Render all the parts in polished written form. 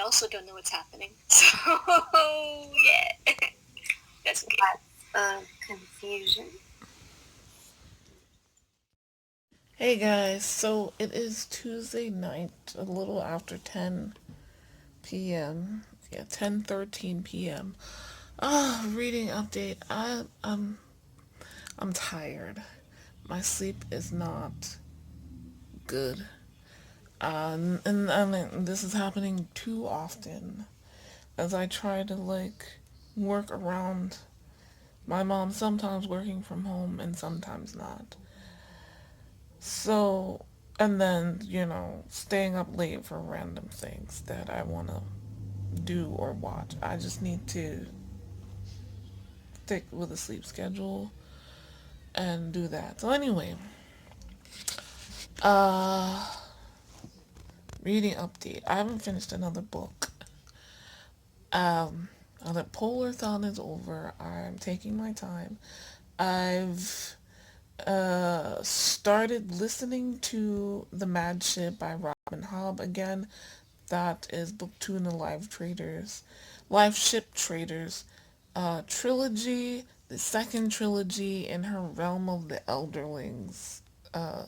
also don't know what's happening. So, yeah. That's okay. Confusion. Hey guys, so it is Tuesday night, a little after 10 p.m. Yeah, 10:13 p.m. Reading update. I'm tired. My sleep is not good. And I mean, this is happening too often as I try to work around my mom sometimes working from home and sometimes not. So, and then, staying up late for random things that I want to do or watch. I just need to stick with a sleep schedule and do that. So anyway, uh reading update. I haven't finished another book. Um the Polarthon is over. I'm taking my time. I've started listening to The Mad Ship by Robin Hobb again. That is book 2 in the Live Ship Traders trilogy, the second trilogy in her Realm of the Elderlings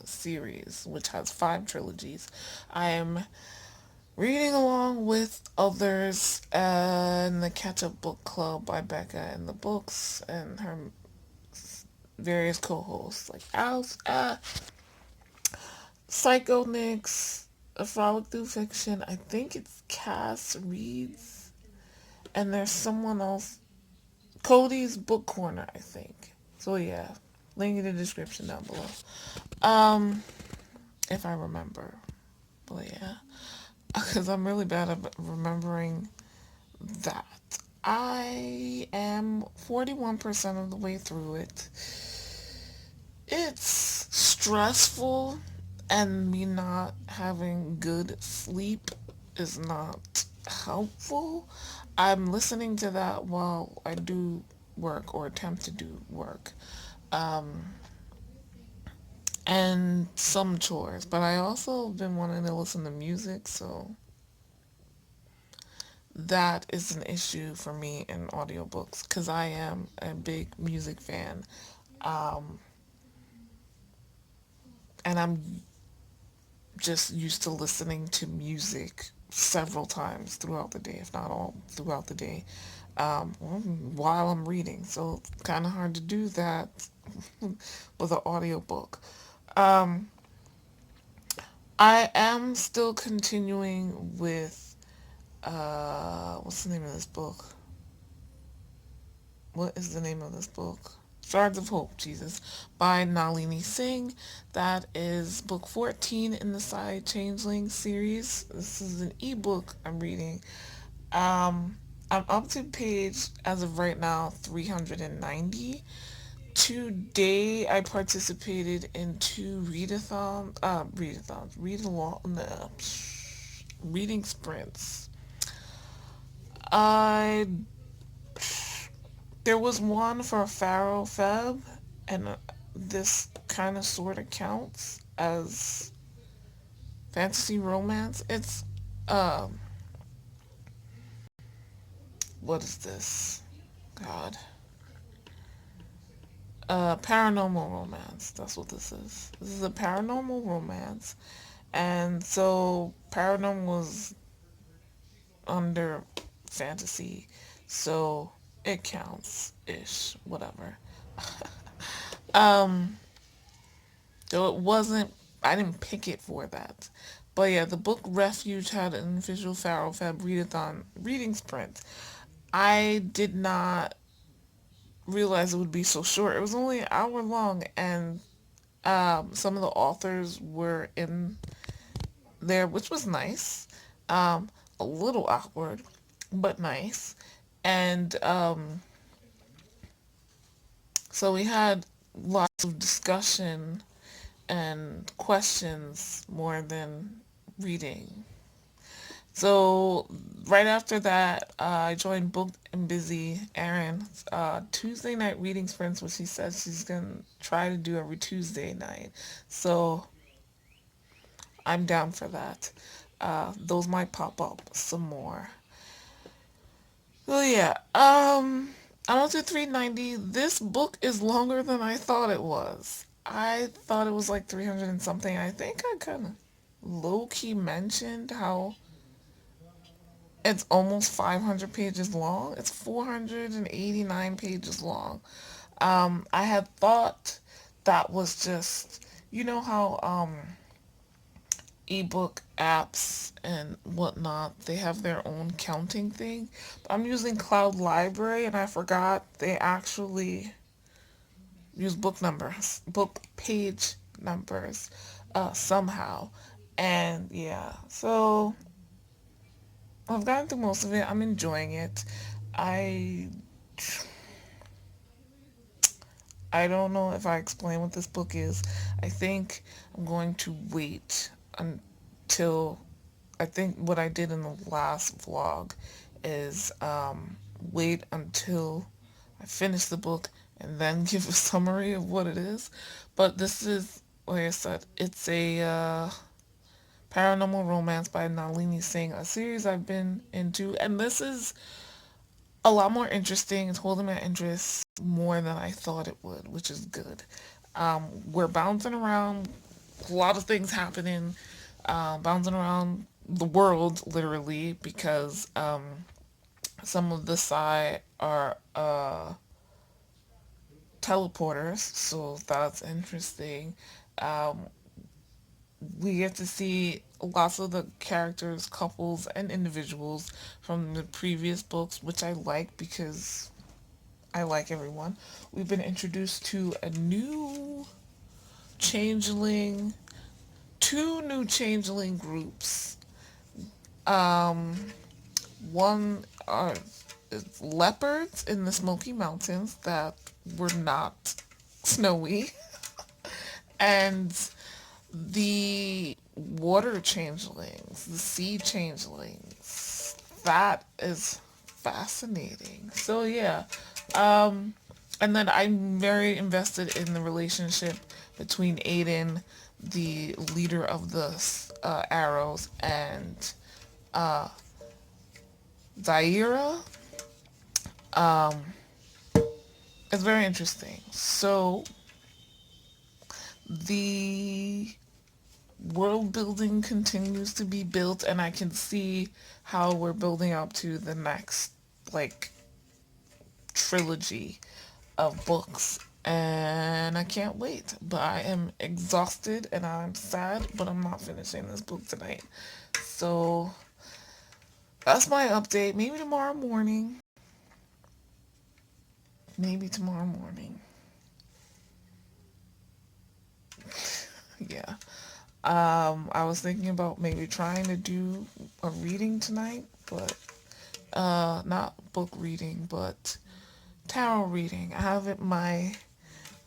series, which has 5 trilogies. I am reading along with others in the Catch Up Book Club by Becca and the Books and her various co-hosts like Psycho Nix, A Frolic Through Fiction. I think it's Cass Reads, and there's someone else, Cody's Book Corner, I think. So yeah, link in the description down below. Um, if I remember. But yeah, because I'm really bad at remembering that. I am 41% of the way through it. It's stressful, and me not having good sleep is not helpful. I'm listening to that while I do work or attempt to do work. Um, and some chores, but I also been wanting to listen to music, so that is an issue for me in audiobooks because I am a big music fan. Um, and I'm just used to listening to music several times throughout the day, if not all throughout the day, while I'm reading. So it's kind of hard to do that with an audiobook. Um, I am still continuing with what's the name of this book? What is the name of this book? Shards of Hope, Jesus, by Nalini Singh. That is book 14 in the psy-changeling series. This is an ebook I'm reading. Um, I'm up to page, as of right now, 390. Today, I participated in 2 reading sprints. I There was one for farofeb, and this kind of sort of counts as fantasy romance. It's um, what is this? God, paranormal romance. That's what this is. This is a paranormal romance, and so paranormal was under fantasy, so it counts ish, whatever. Um, though it wasn't, I didn't pick it for that. But yeah, the book Refuge had an official farofeb readathon reading sprint. I did not realize it would be so short. It was only an hour long, and some of the authors were in there, which was nice. Um, a little awkward, but nice. And so we had lots of discussion and questions more than reading. So right after that, I joined Booked and Busy Erin's Tuesday night reading sprints, which she says she's gonna try to do every Tuesday night. So I'm down for that. Those might pop up some more. So yeah, on to 390. This book is longer than I thought it was. I thought it was like 300 and something. I think I kind of low key mentioned how it's almost 500 pages long. It's 489 pages long. I had thought that was just, you know how ebook apps and whatnot, they have their own counting thing. But I'm using Cloud Library and I forgot they actually use book numbers, book page numbers, somehow. And yeah, so I've gotten through most of it. I'm enjoying it. I I don't know if I explain what this book is. I think I'm going to wait until I think what I did in the last vlog is wait until I finish the book and then give a summary of what it is. But this is, like I said, it's a paranormal romance by Nalini Singh, a series I've been into, and this is a lot more interesting. It's holding my interest more than I thought it would, which is good. We're bouncing around, a lot of things happening, bouncing around the world literally because some of the Psy are teleporters, so that's interesting. Um, we get to see lots of the characters, couples, and individuals from the previous books, which I like because I like everyone. We've been introduced to a new changeling, two new changeling groups. Um, one are leopards in the Smoky Mountains that were not snowy, and the water changelings, the sea changelings. That is fascinating. So yeah, and then I'm very invested in the relationship between Aiden, the leader of the arrows, and Zaira. Um, it's very interesting. So the world building continues to be built, and I can see how we're building up to the next like trilogy of books, and I can't wait. But I am exhausted and I'm sad, but I'm not finishing this book tonight. So that's my update. Maybe tomorrow morning. Maybe tomorrow morning. Yeah. I was thinking about maybe trying to do a reading tonight, but not book reading, but tarot reading. I have it my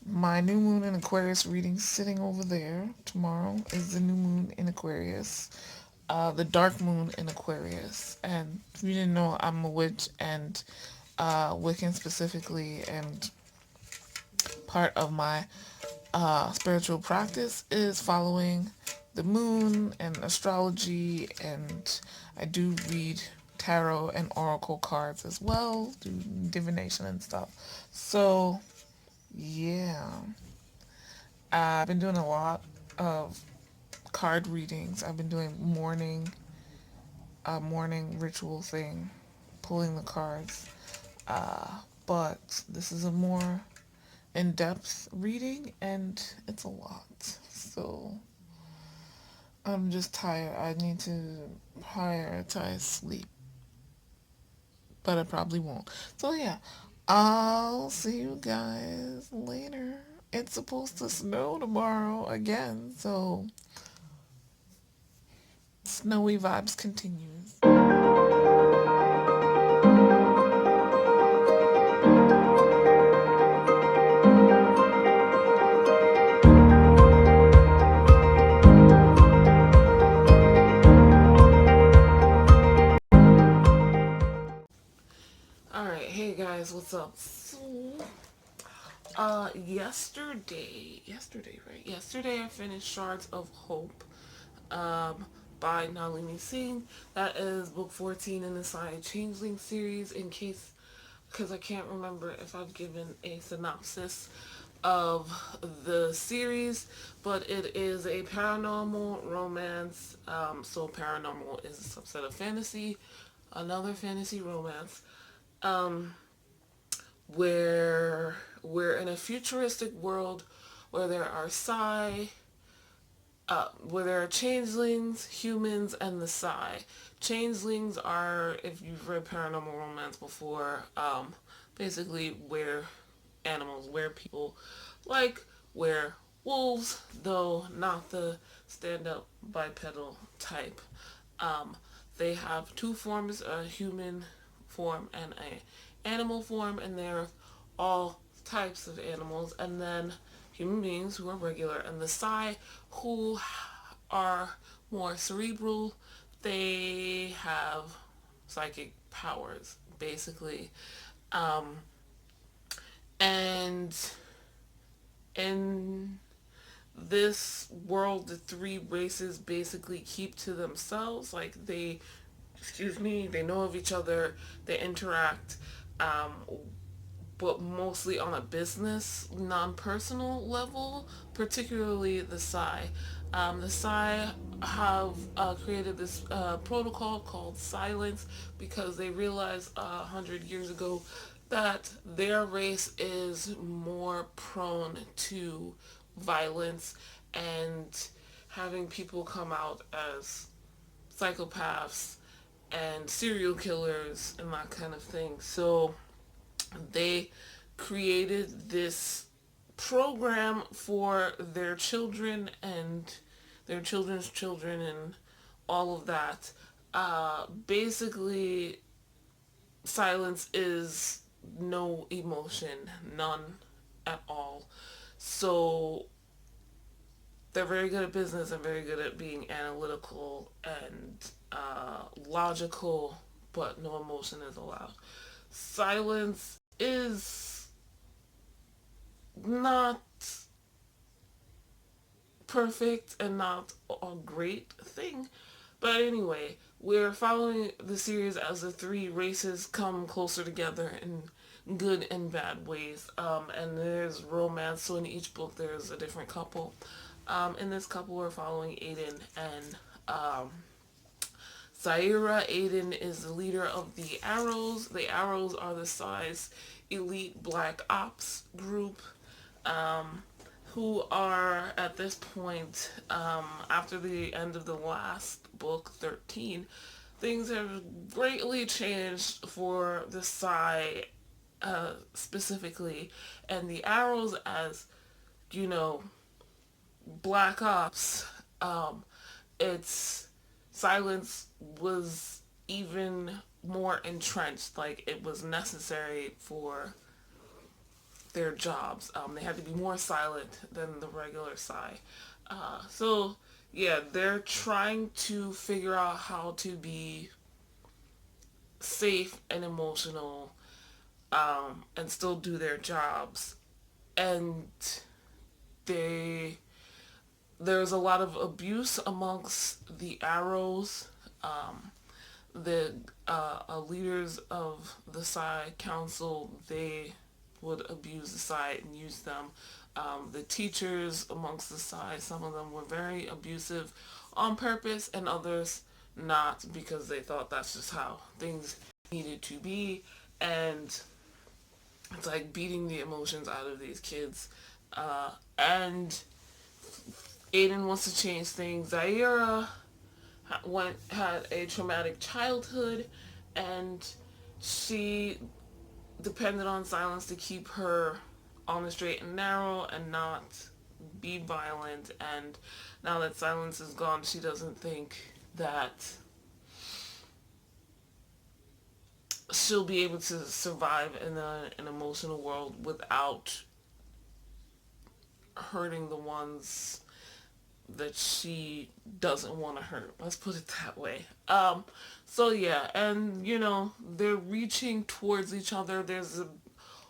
new moon in Aquarius reading sitting over there. Tomorrow is the new moon in Aquarius. The dark moon in Aquarius. And if you didn't know, I'm a witch and Wiccan specifically, and part of my spiritual practice is following the moon and astrology, and I do read tarot and oracle cards as well, do divination and stuff. So yeah, I've been doing a lot of card readings. I've been doing morning ritual thing, pulling the cards. But this is a more in-depth reading, and it's a lot. So I'm just tired. I need to prioritize sleep, but I probably won't. So yeah, I'll see you guys later. It's supposed to snow tomorrow again, so snowy vibes continues. Alright, hey guys, what's up? So, yesterday, right? Yesterday I finished Shards of Hope. Um, by Nalini Singh. That is book 14 in the Psy-changeling series, in case, because I can't remember if I've given a synopsis of the series, but it is a paranormal romance. So paranormal is a subset of fantasy, another fantasy romance, um, where we're in a futuristic world where there are where there are changelings, humans, and the Psy. Changelings are, if you've read paranormal romance before, basically where animals, where people, like where wolves, though not the stand-up bipedal type. Um, they have two forms, a human form and a animal form, and they're all types of animals, and then human beings who are regular, and the Psy who are more cerebral. They have psychic powers, basically. Um, and in this world, the three races basically keep to themselves. Like they know of each other, they interact, um, but mostly on a business, non-personal level, particularly the Psy. The Psy have created this protocol called Silence because they realized 100 years ago that their race is more prone to violence and having people come out as psychopaths and serial killers and that kind of thing. So they created this program for their children and their children's children and all of that. Basically, silence is no emotion, none at all. So they're very good at business and very good at being analytical and logical, but no emotion is allowed. Silence is not perfect and not a great thing. But anyway, we're following the series as the three races come closer together in good and bad ways. And there's romance, so in each book there's a different couple. In this couple, we're following Aiden and Zaira. Aiden is the leader of the Arrows. The Arrows are the size elite black ops group, um, who are at this point, after the end of the last book, 13, things have greatly changed for the Psy specifically, and the Arrows as, you know, black ops. Its silence was even more entrenched, like it was necessary for their jobs. They had to be more silent than the regular Psy. So yeah, they're trying to figure out how to be safe and emotional, and still do their jobs. And they there's a lot of abuse amongst the Arrows. The leaders of the Psy Council, they would abuse the Psy and use them. The teachers amongst the Psy, some of them were very abusive on purpose, and others not, because they thought that's just how things needed to be. And it's like beating the emotions out of these kids. And Aiden wants to change things. Zaira had a traumatic childhood, and she depended on silence to keep her on the straight and narrow and not be violent. And now that silence is gone, she doesn't think that she'll be able to survive in an emotional world without hurting the ones that she doesn't want to hurt. Let's put it that way. So yeah, and they're reaching towards each other. There's a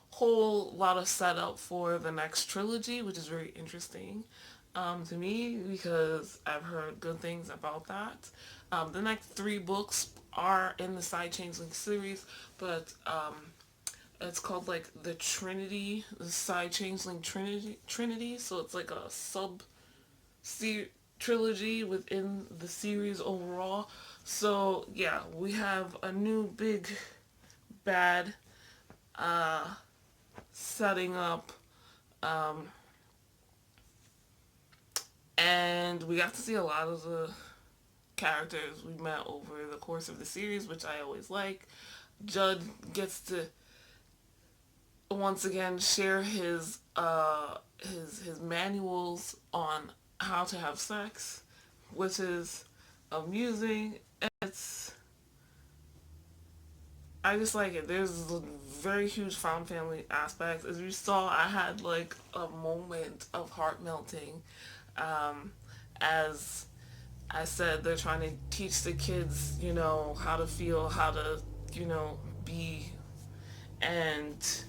whole lot of setup for the next trilogy, which is very interesting. to me because I've heard good things about that. The next three books are in the psy-changeling series, but it's called like the Trinity, the psy-changeling Trinity. So it's like a trilogy within the series overall. So yeah, we have a new big bad uh, setting up, um, and we got to see a lot of the characters we met over the course of the series, which I always like. Judd gets to once again share his manuals on how to have sex, which is amusing. It's I just like it. There's a very huge found family aspects. As you saw, I had like a moment of heart melting, um, as I said, they're trying to teach the kids, how to feel, how to, be, and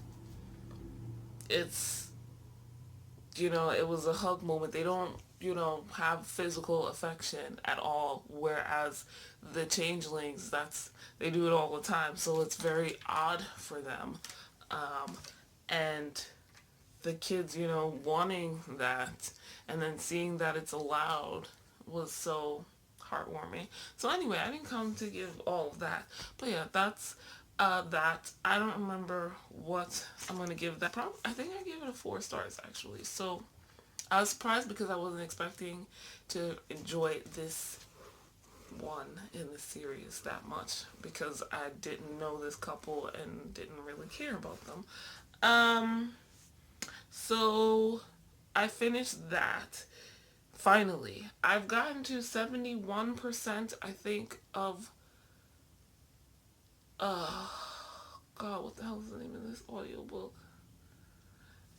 it's it was a hug moment. They don't, have physical affection at all, whereas the changelings, they do it all the time. So it's very odd for them. Um, and the kids, wanting that and then seeing that it's allowed was so heartwarming. So anyway, I didn't come to give all of that. But yeah, that's that. I don't remember what I'm gonna give that. I think I gave it a 4 stars actually. So I was surprised because I wasn't expecting to enjoy this one in the series that much because I didn't know this couple and didn't really care about them. Um, so I finished that. Finally, I've gotten to 71%, I think, of uh God, what the hell is the name of this audiobook?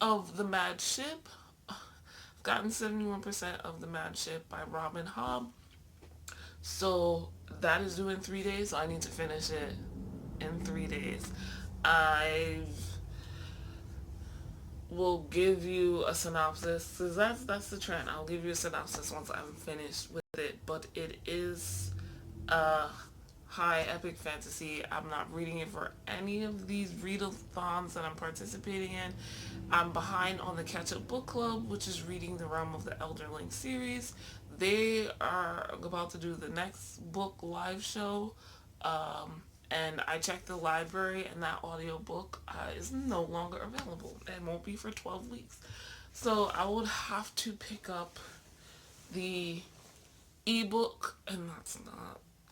Of The Mad Ship. I've gotten 71% of The Mad Ship by Robin Hobb. So that is due in 3 days, so I need to finish it in 3 days. I will give you a synopsis because that's the trend. I'll give you a synopsis once I'm finished with it, but it is a high epic fantasy. I'm not reading it for any of these readathons that I'm participating in. I'm behind on the Catch Up Book Club, which is reading the Realm of the Elderling series. They are about to do the next book live show. And I checked the library, and that audiobook is no longer available and won't be for 12 weeks. So I would have to pick up the ebook, and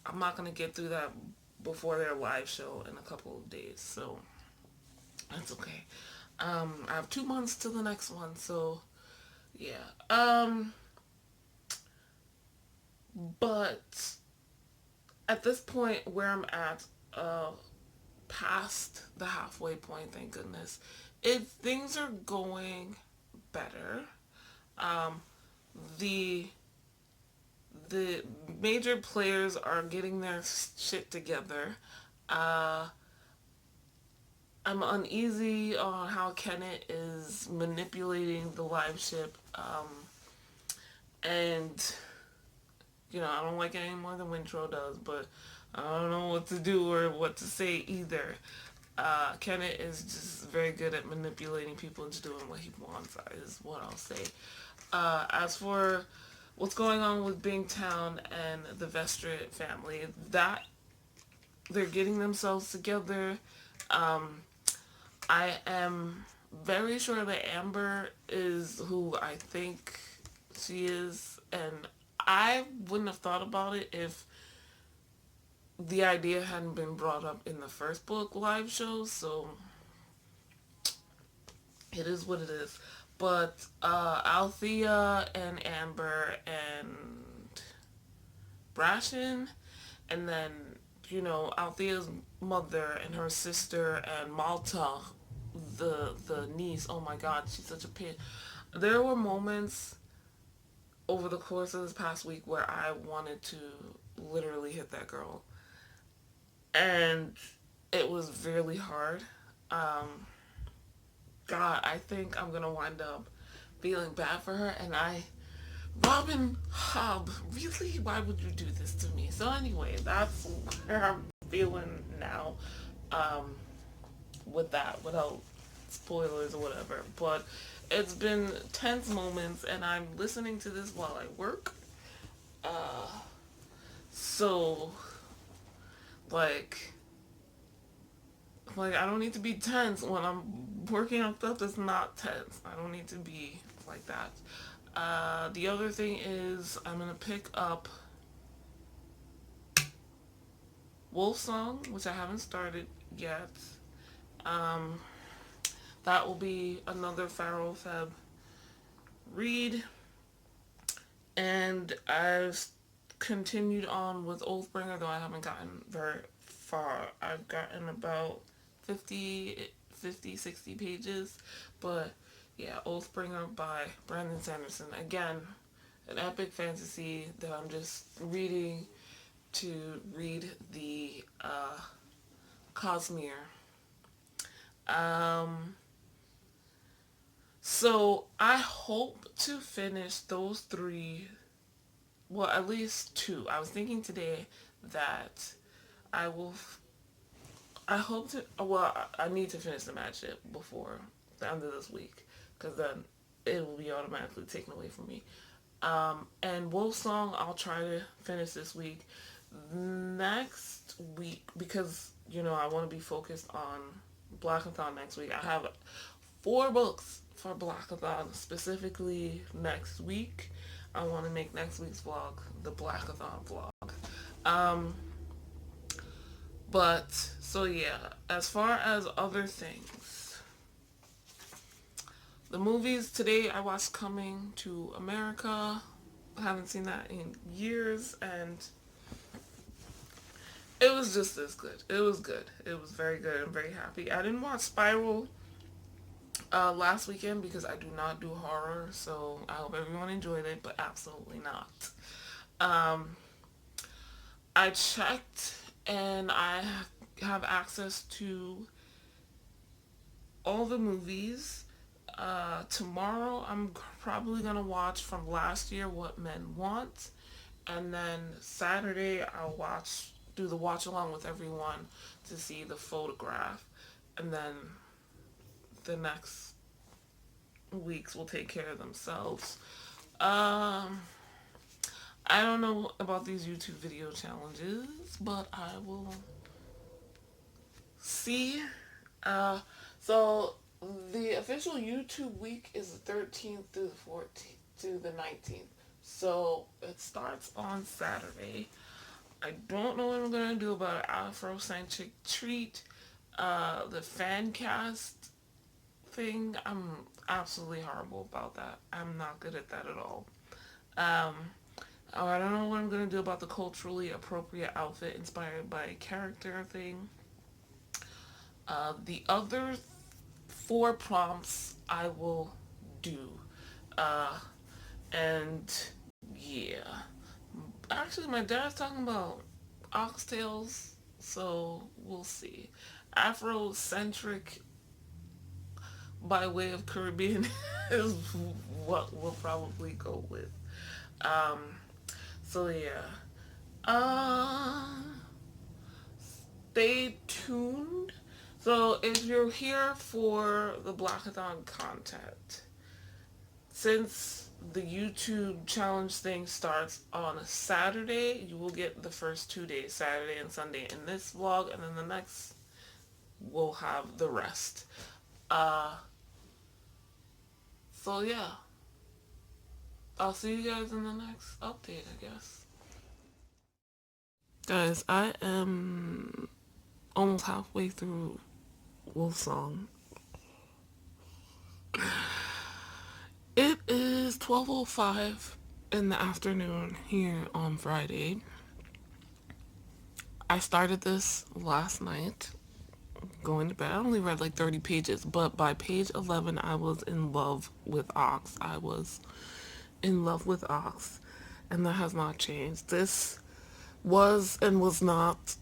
I'm not going to get through that before their live show in a couple of days. So that's okay. I have 2 months to the next one, so yeah. But at this point where I'm at, past the halfway point, thank goodness, things are going better. Um, the the major players are getting their shit together. Uh, I'm uneasy on how Kenneth is manipulating the live ship, and I don't like it any more than Wintro does, but I don't know what to do or what to say either. Kenneth is just very good at manipulating people into doing what he wants, is what I'll say. As for what's going on with Bingtown and the Vestrit family, that they're getting themselves together. Um, I am very sure that Amber is who I think she is, and I wouldn't have thought about it if the idea hadn't been brought up in the first book live show, so it is what it is. But Althea and Amber and Brashen, and then Althea's mother and her sister and Malta, the niece. Oh my God, she's such a pit. There were moments over the course of this past week where I wanted to literally hit that girl, and it was really hard. Um, God, I think I'm gonna wind up feeling bad for her, and I Robin Hobb, really? Why would you do this to me? So anyway, that's where I'm feeling now, um, with that, without spoilers or whatever. But it's been tense moments, and I'm listening to this while I work. Uh, so like, I don't need to be tense when I'm working on stuff that's not tense. I don't need to be like that. The other thing is I'm gonna pick up Wolf Song, which I haven't started yet. Um, that will be another farofeb read, and I've continued on with Oathbringer, though I haven't gotten very far. I've gotten about 60 pages, but yeah, Oathbringer by Brandon Sanderson. Again, an epic fantasy that I'm just reading to read the Cosmere. Um, so I hope to finish those three, well, at least two. I was thinking today that I will. I hope to. Well, I need to finish the matchup before the end of this week, because then it will be automatically taken away from me. And Wolf Song, I'll try to finish this week. Next week, because I want to be focused on Blackathon next week. I have 4 books for Blackathon specifically next week. I want to make next week's vlog the Blackathon vlog. Um, but so yeah, as far as other things, the movies today I watched Coming to America. I haven't seen that in years, and it was just as good. It was good. It was very good. I'm very happy. I didn't watch Spiral last weekend because I do not do horror, so I hope everyone enjoyed it, but absolutely not. Um, I checked, and I have access to all the movies. Tomorrow I'm probably gonna watch from last year What Men Want, and then Saturday I'll do the watch along with everyone to see The Photograph, and then the next weeks will take care of themselves. Um, I don't know about these YouTube video challenges, but I will see. Uh, so the official YouTube week is the 13th through the 14th to the 19th. So it starts on Saturday. I don't know what I'm gonna do about an Afrocentric treat. The fan cast thing, I'm absolutely horrible about that. I'm not good at that at all. Um, I don't know what I'm gonna do about the culturally appropriate outfit inspired by a character thing. The other 4 prompts I will do. Uh, and yeah. Actually, my dad's talking about oxtails, so we'll see. Afrocentric by way of Caribbean is what we'll probably go with. Um, so yeah. Uh, Stay tuned. So if you're here for the Blackathon content, since the YouTube challenge thing starts on a Saturday, you will get the first 2 days, Saturday and Sunday, in this vlog, and then the next we'll have the rest. Uh, so yeah, I'll see you guys in the next update, I guess. Guys, I am almost halfway through Wolf Song. It is 12:05 in the afternoon here on Friday. I started this last night, going to bed. I only read like 30 pages, but by page 11, I was in love with Ox. I was in love with Ox, and that has not changed. This was and was not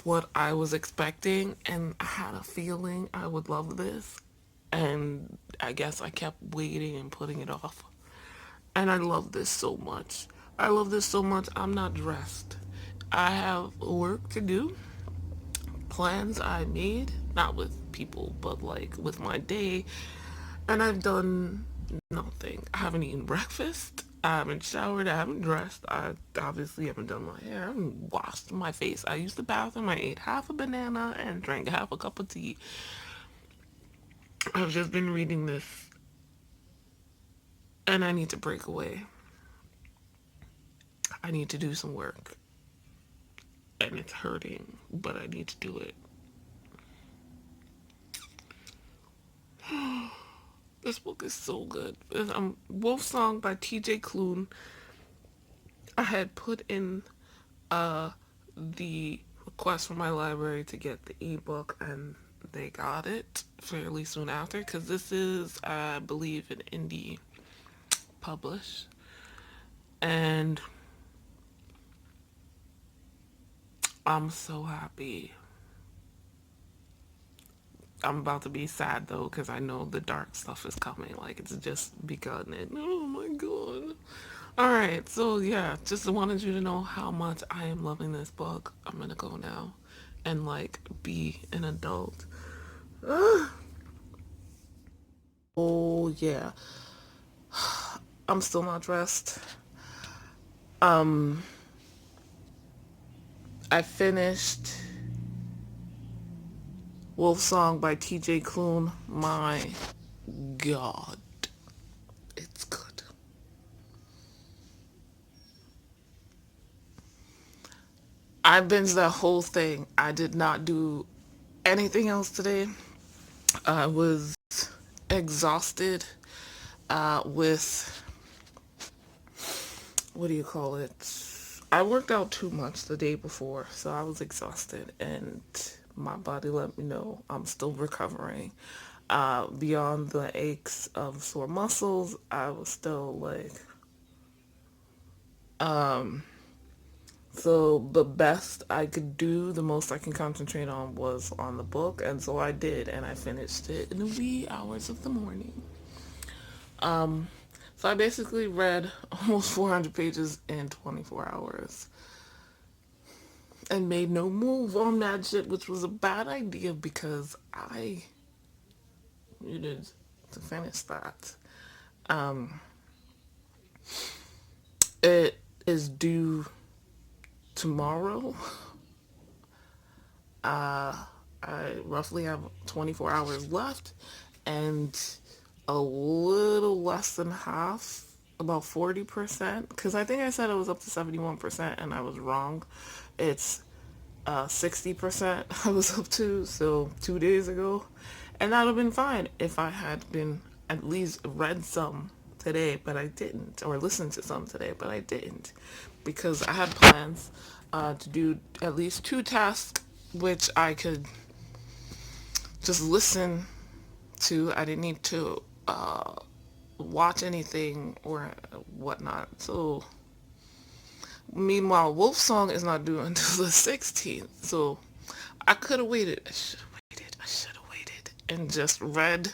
what I was expecting, and I had a feeling I would love this, and I guess I kept waiting and putting it off. And I love this so much. I love this so much. I'm not dressed. I have work to do, plans I made, not with people, but like with my day. And I've done nothing. I haven't eaten breakfast. I haven't showered. I haven't dressed. I obviously haven't done my hair. I haven't washed my face. I used the bathroom. I ate half a banana and drank half a cup of tea. I've just been reading this and I need to break away. I need to do some work. And it's hurting, but I need to do it. This book is so good. It's, Wolf Song by T.J. Klune. I had put in the request from my library to get the ebook, and they got it fairly soon after, because this is, I believe, an indie publish. And I'm so happy. I'm about to be sad though, because I know the dark stuff is coming. Like, it's just begun. And oh my god. Alright, so yeah, just wanted you to know how much I am loving this book. I'm gonna go now and like be an adult. Oh yeah. I'm still not dressed. Um, I finished Wolf Song by T.J. Klune. My god, it's good. I binged that whole thing. I did not do anything else today. I was exhausted with, what do you call it? I worked out too much the day before, so I was exhausted, and my body let me know I'm still recovering. Beyond the aches of sore muscles, I was still like, so the best I could do, the most I can concentrate on was on the book, and so I did, and I finished it in the wee hours of the morning. So I basically read almost 400 pages in 24 hours and made no move on that shit, which was a bad idea because I needed to finish that. Um, it is due tomorrow. I roughly have 24 hours left, and a little less than half, about 40%, because I think I said it was up to 71% and I was wrong. It's 60% I was up to, so 2 days ago. And that would have been fine if I had been at least read some today, but I didn't, or listened to some today, but I didn't, because I had plans to do at least two tasks, which I could just listen to. I didn't need to watch anything or whatnot. So, meanwhile, Wolf Song is not due until the 16th. So, I could have waited. I should have waited. I should have waited and just read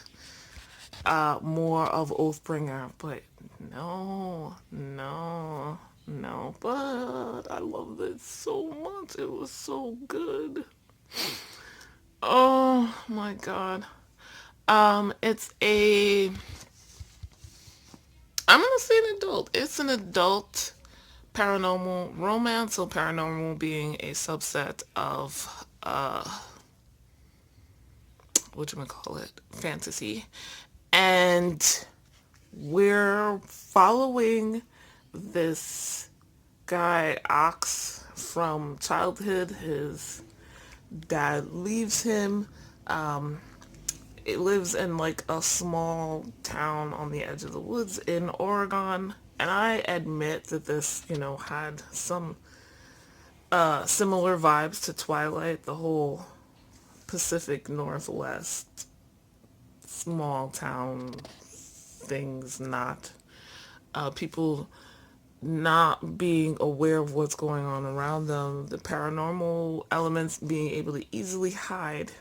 more of Oathbringer. But no, no, no. But I loved it so much. It was so good. Oh my god. It's a, I'm gonna say an adult. It's an adult paranormal romance, so paranormal being a subset of whatchamacallit, fantasy. And we're following this guy Ox from childhood. His dad leaves him. It lives in like a small town on the edge of the woods in Oregon. And I admit that this, had some similar vibes to Twilight, the whole Pacific Northwest small town things, not people not being aware of what's going on around them, the paranormal elements being able to easily hide.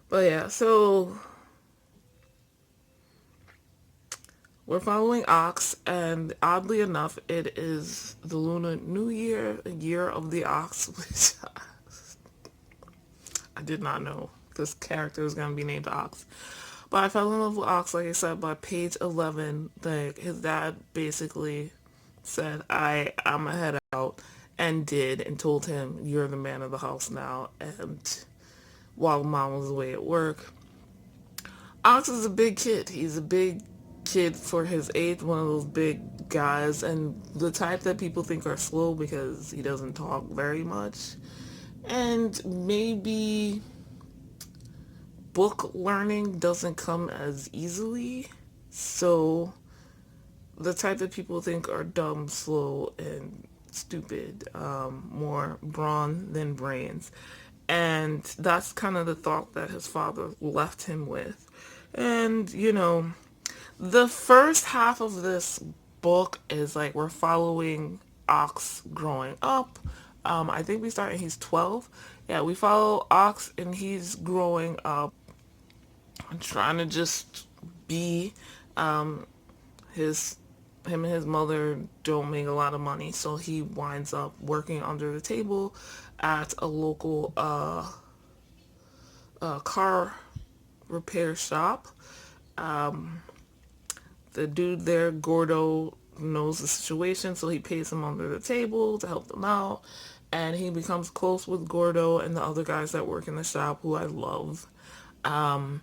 But yeah, so We're following Ox, and oddly enough, it is the Lunar New Year, a year of the Ox, which I did not know this character was going to be named Ox. But I fell in love with Ox, like I said, by page 11. Like, his dad basically said, I'm going to head out, and did, and told him, you're the man of the house now. And while mom was away at work, Ox is a big kid. He's a big kid for his age, one of those big guys, and the type that people think are slow because he doesn't talk very much. And maybe book learning doesn't come as easily. So the type that people think are dumb, slow, and stupid, more brawn than brains. And that's kind of the thought that his father left him with. And, the first half of this book is like we're following Ox growing up. I think we start and he's 12. Yeah, we follow Ox and he's growing up and trying to just be his him and his mother don't make a lot of money, so he winds up working under the table at a local car repair shop. The dude there, Gordo, knows the situation, so he pays him under the table to help them out. And he becomes close with Gordo and the other guys that work in the shop, who I love. And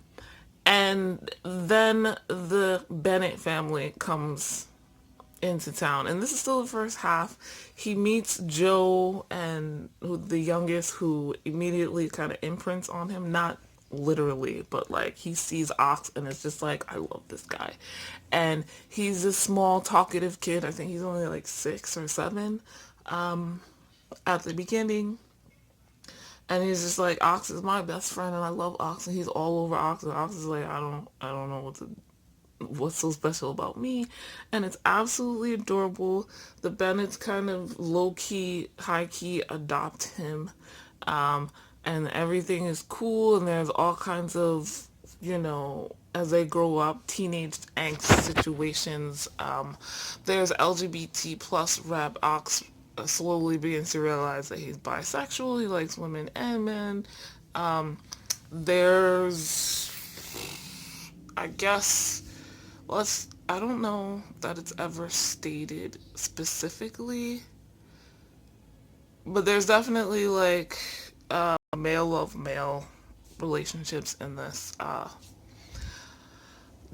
then the Bennett family comes into town, and this is still the first half. He meets Joe, and the youngest, who immediately kind of imprints on him, not literally, but like he sees Ox and it's just like, I love this guy. And he's a small talkative kid. I think he's only like 6 or 7 at the beginning, and he's just like, Ox is my best friend and I love Ox, and he's all over Ox, and Ox is like, I don't know what's so special about me. And it's absolutely adorable. The Bennetts kind of low-key, high-key adopt him, and everything is cool, and there's all kinds of, as they grow up, teenage angst situations. There's LGBT plus rap. Ox slowly begins to realize that he's bisexual. He likes women and men. There's, I guess, I don't know that it's ever stated specifically, but there's definitely like male love male relationships in this.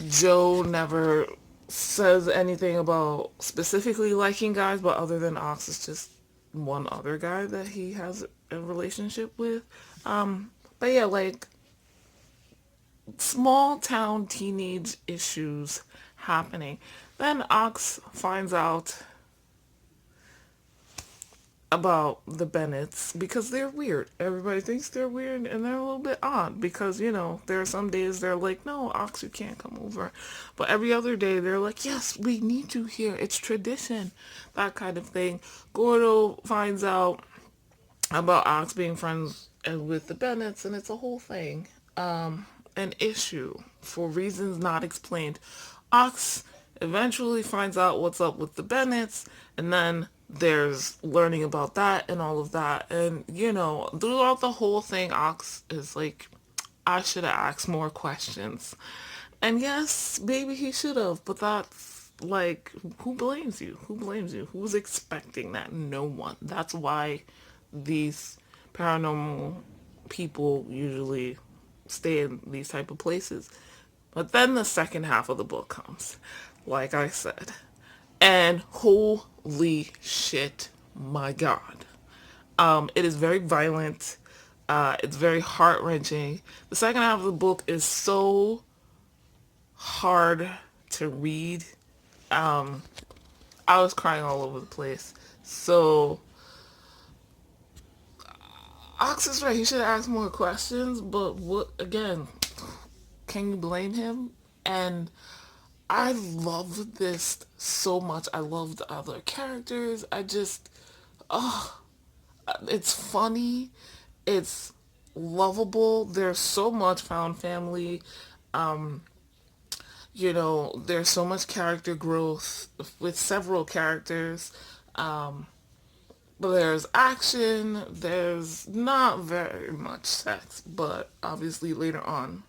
Joe never says anything about specifically liking guys, but other than Ox, it's just one other guy that he has a relationship with. But yeah, like small town teenage issues happening. Then Ox finds out about the Bennetts because they're weird. Everybody thinks they're weird and they're a little bit odd because, there are some days they're like, no, Ox, you can't come over. But every other day they're like, yes, we need you here. It's tradition. That kind of thing. Gordo finds out about Ox being friends with the Bennetts, and it's a whole thing. An issue for reasons not explained. Ox eventually finds out what's up with the Bennetts, and then there's learning about that and all of that. And, throughout the whole thing, Ox is like, I should have asked more questions. And yes, maybe he should have, but that's like, who blames you? Who blames you? Who's expecting that? No one. That's why these paranormal people usually stay in these type of places. But then the second half of the book comes, like I said. And holy shit, my God. It is very violent. It's very heart-wrenching. The second half of the book is so hard to read. I was crying all over the place. So, Ox is right. He should have asked more questions, but again, can you blame him? And I love this so much. I love the other characters. It's funny. It's lovable. There's so much found family. There's so much character growth with several characters. Um, but there's action, there's not very much sex, but obviously later on.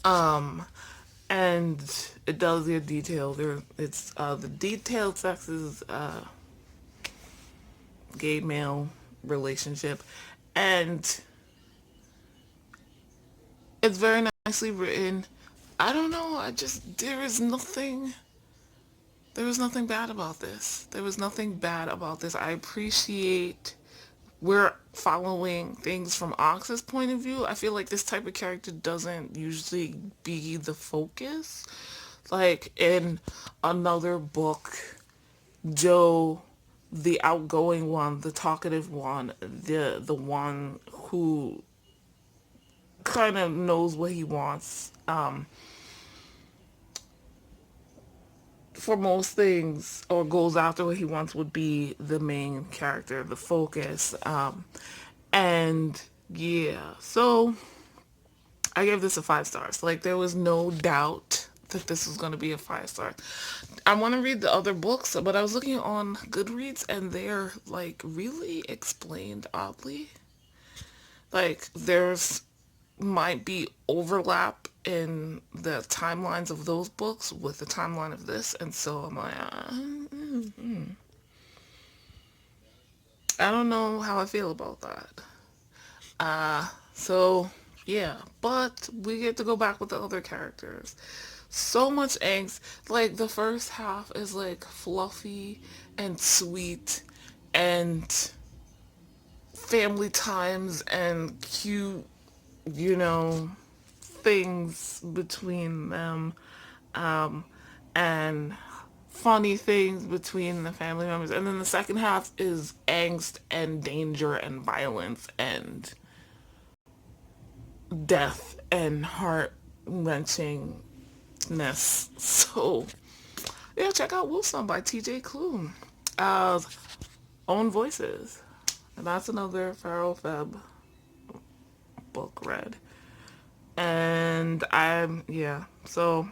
Um, and it does get detailed. It's the detailed sex is gay male relationship, and it's very nicely written. I don't know. There was nothing bad about this. There was nothing bad about this. I appreciate we're following things from Ox's point of view. I feel like this type of character doesn't usually be the focus. Like in another book, Joe, the outgoing one, the talkative one, the one who kind of knows what he wants, for most things, or goes after what he wants, would be the main character, the focus. And yeah, so I gave this a 5 stars. Like, there was no doubt that this was going to be a 5 star. I want to read the other books, but I was looking on Goodreads and they're like really explained oddly. Like, there's might be overlap in the timelines of those books with the timeline of this, and so I'm like, I don't know how I feel about that. So yeah, but we get to go back with the other characters. So much angst. Like, the first half is like fluffy and sweet and family times and cute, you know, things between them, and funny things between the family members. And then the second half is angst and danger and violence and death and heart wrenching ness. So yeah, check out Wolfson by TJ Klune. Uh, Own Voices. And that's another farofeb book read. And yeah, so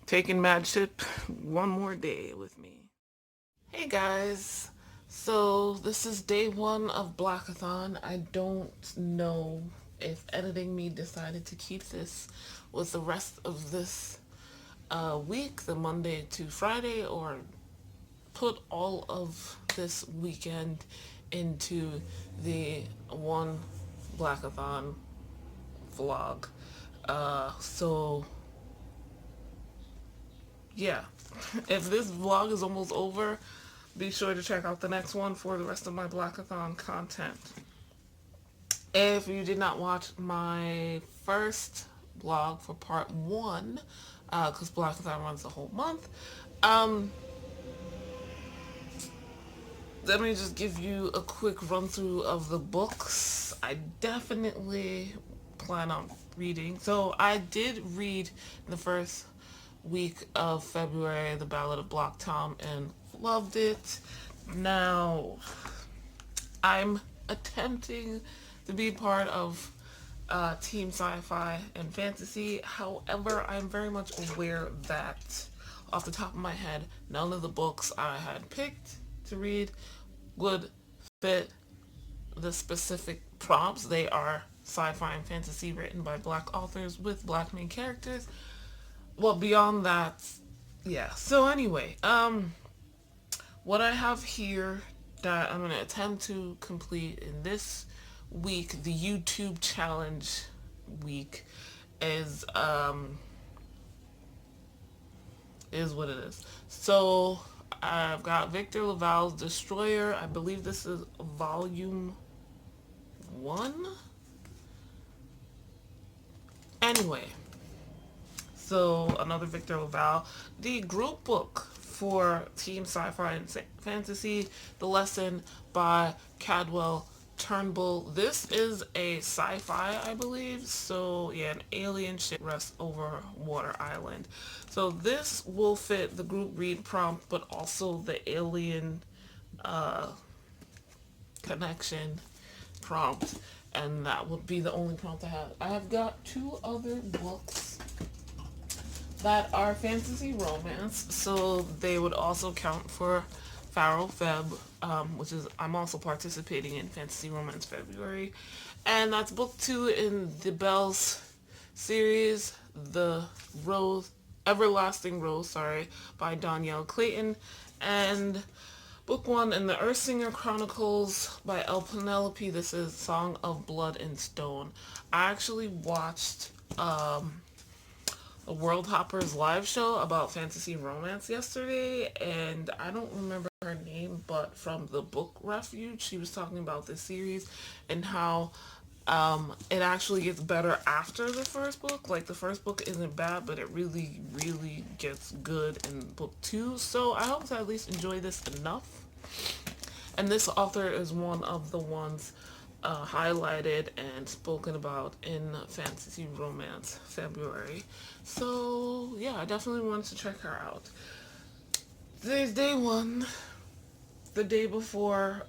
taking Madship one more day with me. Hey guys, so this is day one of Blackathon. I don't know if Editing Me decided to keep this with the rest of this week, the Monday to Friday, or put all of this weekend into the one Blackathon vlog. So yeah, if this vlog is almost over, be sure to check out the next one for the rest of my Blackathon content. If you did not watch my first vlog for part one, because Blackathon runs the whole month, let me just give you a quick run through of the books I definitely plan on reading. So I did read the first week of February, The Ballad of Block Tom, and loved it. Now, I'm attempting to be part of Team Sci-Fi and Fantasy. However, I'm very much aware that, off the top of my head, none of the books I had picked to read would fit the specific prompts. They are sci-fi and fantasy written by black authors with black main characters. Well, beyond that, yeah. So anyway, what I have here that I'm going to attempt to complete in this week, the YouTube challenge week, is what it is. So I've got Victor Laval's Destroyer. I believe this is volume 1. Anyway, so another Victor Laval. The group book for Team Sci-Fi and Fantasy, The Lesson by Cadwell Turnbull. This is a sci-fi, I believe. So yeah, an alien ship rests over Water Island. So this will fit the group read prompt, but also the alien connection prompt. And that would be the only prompt I have. I have got 2 other books that are fantasy romance. So they would also count for farofeb, which is I'm also participating in Fantasy Romance February, and that's book 2 in the Bells series, the Rose, Everlasting Rose, sorry, by Danielle Clayton, and book 1 in the Earthsinger Chronicles by El Penelope. This is Song of Blood and Stone. I actually watched a World Hoppers live show about fantasy romance yesterday, and I don't remember her name, but from the book Refuge, she was talking about this series and how it actually gets better after the first book. Like, the first book isn't bad, but it really, really gets good in book 2. So I hope to at least enjoy this enough. And this author is one of the ones highlighted and spoken about in Fantasy Romance February. So yeah, I definitely wanted to check her out. Today's day 1, the day before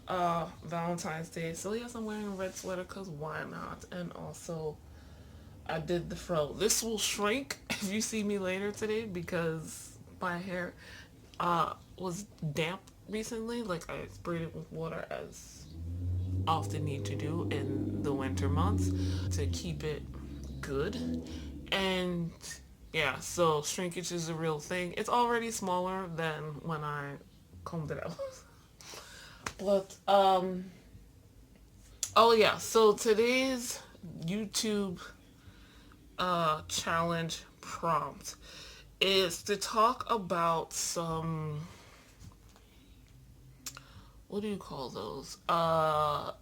Valentine's Day. So yes, I'm wearing a red sweater because why not? And also, I did the fro. This will shrink if you see me later today because my hair was damp recently. Like, I sprayed it with water as often need to do in the winter months to keep it good. And yeah, so shrinkage is a real thing. It's already smaller than when I combed it out. But oh yeah, so today's YouTube challenge prompt is to talk about some, what do you call those?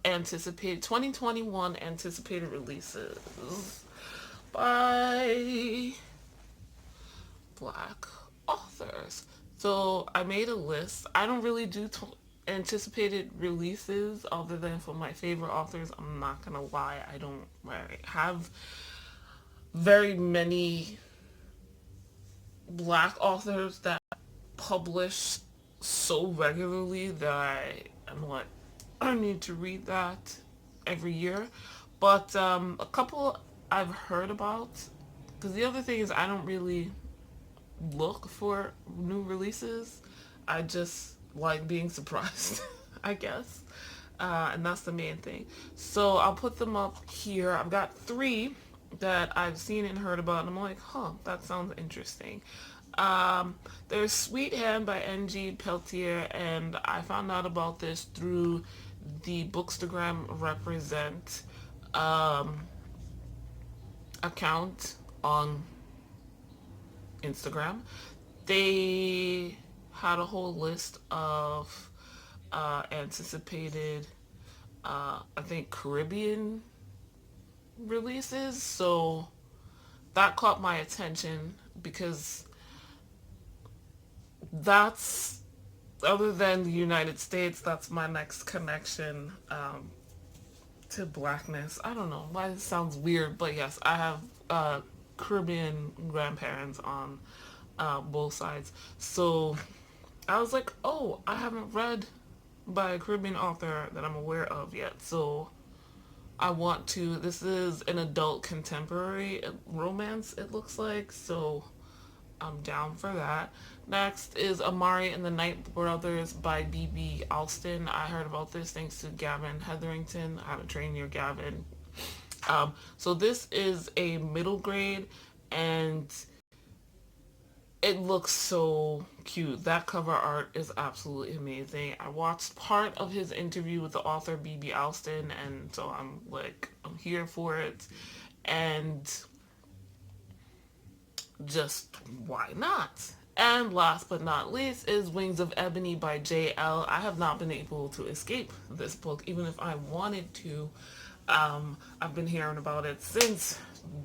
Anticipated 2021 anticipated releases by Black authors. So I made a list. I don't really do anticipated releases other than for my favorite authors. I'm not gonna lie, I don't have very many Black authors that publish so regularly that I'm like, I need to read that every year. But a couple I've heard about, because the other thing is I don't really look for new releases. I just like being surprised, I guess. And that's the main thing. So I'll put them up here. I've got 3 that I've seen and heard about, and I'm like, huh, that sounds interesting. There's Sweet Hand by N.G. Peltier, and I found out about this through the Bookstagram Represent account on Instagram. They had a whole list of anticipated, I think, Caribbean releases. So that caught my attention because that's, other than the United States, that's my next connection to Blackness. I don't know why it sounds weird, but yes, I have Caribbean grandparents on both sides. So I was like, oh, I haven't read by a Caribbean author that I'm aware of yet. So I want to. This is an adult contemporary romance, it looks like. So I'm down for that. Next is Amari and the Night Brothers by B.B. Alston. I heard about this thanks to Gavin Hetherington, How to Train Your Gavin. So this is a middle grade, and it looks so cute. That cover art is absolutely amazing. I watched part of his interview with the author B.B. Alston, and so I'm like, I'm here for it. And just why not? And last but not least is Wings of Ebony by J.L. I have not been able to escape this book, even if I wanted to. I've been hearing about it since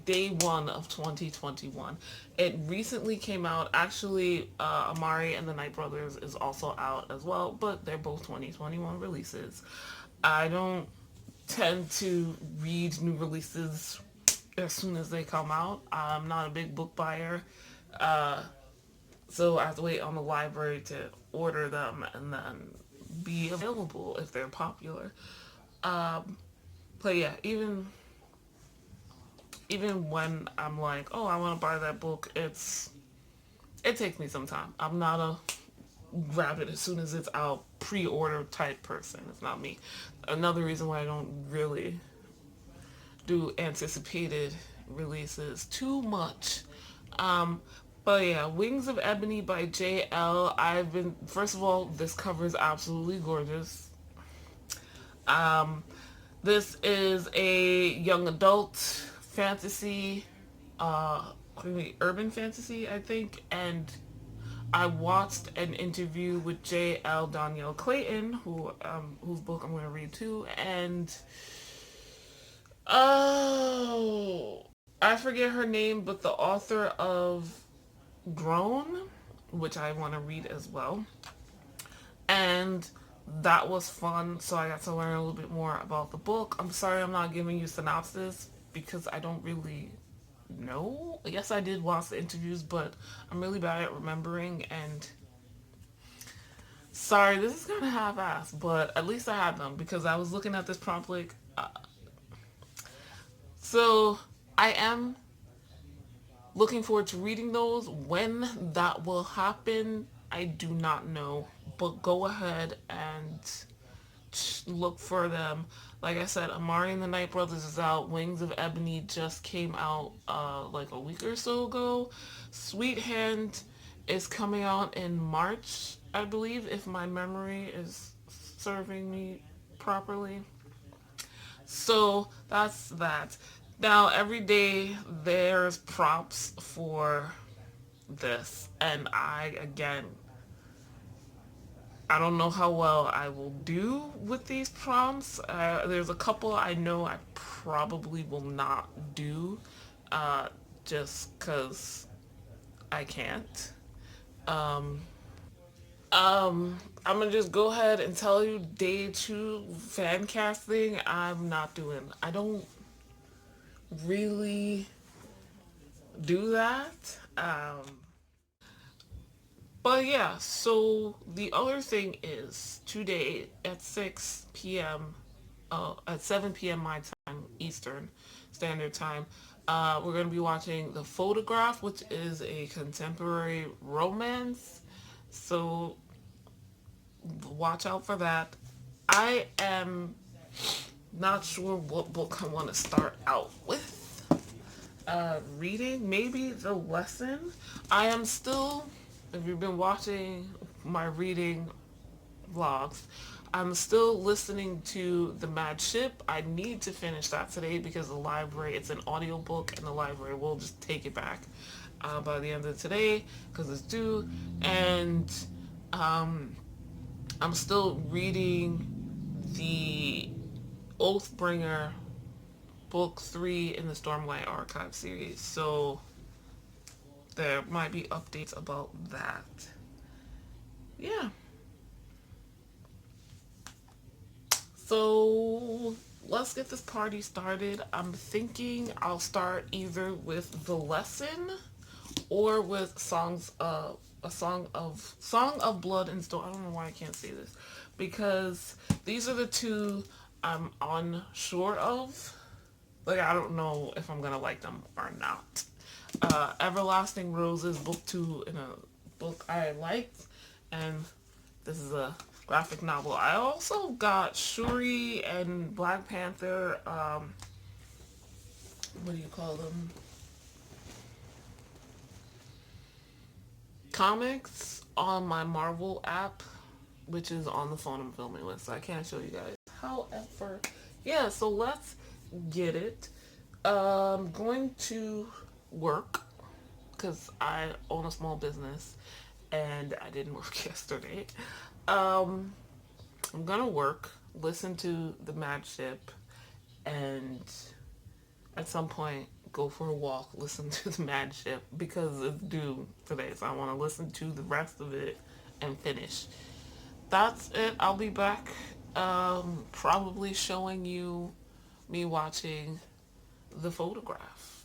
day 1 of 2021. It recently came out. Actually, Amari and the Night Brothers is also out as well, but they're both 2021 releases. I don't tend to read new releases as soon as they come out. I'm not a big book buyer, so I have to wait on the library to order them and then be available if they're popular. But yeah, even when I'm like, oh, I want to buy that book, it's It takes me some time. I'm not a grab it as soon as it's out pre-order type person. It's not me. Another reason why I don't really do anticipated releases too much. Um, but yeah, Wings of Ebony by JL. I've been first of all, this cover is absolutely gorgeous. Um, this is a young adult fantasy, urban fantasy, I think, and I watched an interview with J.L. Danielle Clayton, whose book I'm going to read too, and oh, I forget her name, but the author of Grown, which I want to read as well, and that was fun. So I got to learn a little bit more about the book. I'm sorry I'm not giving you synopsis because I don't really know. Yes, I did watch the interviews, but I'm really bad at remembering and sorry, this is kind of half-assed, but at least I had them because I was looking at this prompt like, so I am looking forward to reading those. When that will happen, I do not know, but go ahead and look for them. Like I said, Amari and the Night Brothers is out. Wings of Ebony just came out like a week or so ago. Sweet Hand is coming out in March, I believe, if my memory is serving me properly. So that's that. Now, every day there's prompts for this, and again, I don't know how well I will do with these prompts. There's a couple I know I probably will not do, uh, just because I can't. Um, I'm gonna just go ahead and tell you, day two fan casting, I'm not doing. I don't really do that. But yeah, so the other thing is today at 6 p.m., at 7 p.m. my time, Eastern Standard Time, we're going to be watching The Photograph, which is a contemporary romance. So watch out for that. I am not sure what book I want to start out with. Reading, maybe The Lesson. I am still, if you've been watching my reading vlogs, I'm still listening to The Mad Ship. I need to finish that today because the library, it's an audiobook and the library will just take it back by the end of today because it's due. And um, I'm still reading the Oathbringer book 3 in the Stormlight Archive series. So there might be updates about that. Yeah. So let's get this party started. I'm thinking I'll start either with The Lesson or with Song of Blood and Stone. I don't know why I can't say this because these are the two I'm unsure of. Like I don't know if I'm gonna like them or not. Everlasting Roses, book 2 in a book I liked, and this is a graphic novel. I also got Shuri and Black Panther, what do you call them? Comics on my Marvel app, which is on the phone I'm filming with, so I can't show you guys. However, yeah, so let's get it. I'm going to work because I own a small business and I didn't work yesterday. Um, I'm gonna work, listen to the Mad Ship, and at some point go for a walk, listen to the Mad Ship because it's due today, so I want to listen to the rest of it and finish. That's it. I'll be back, probably showing you me watching The Photograph.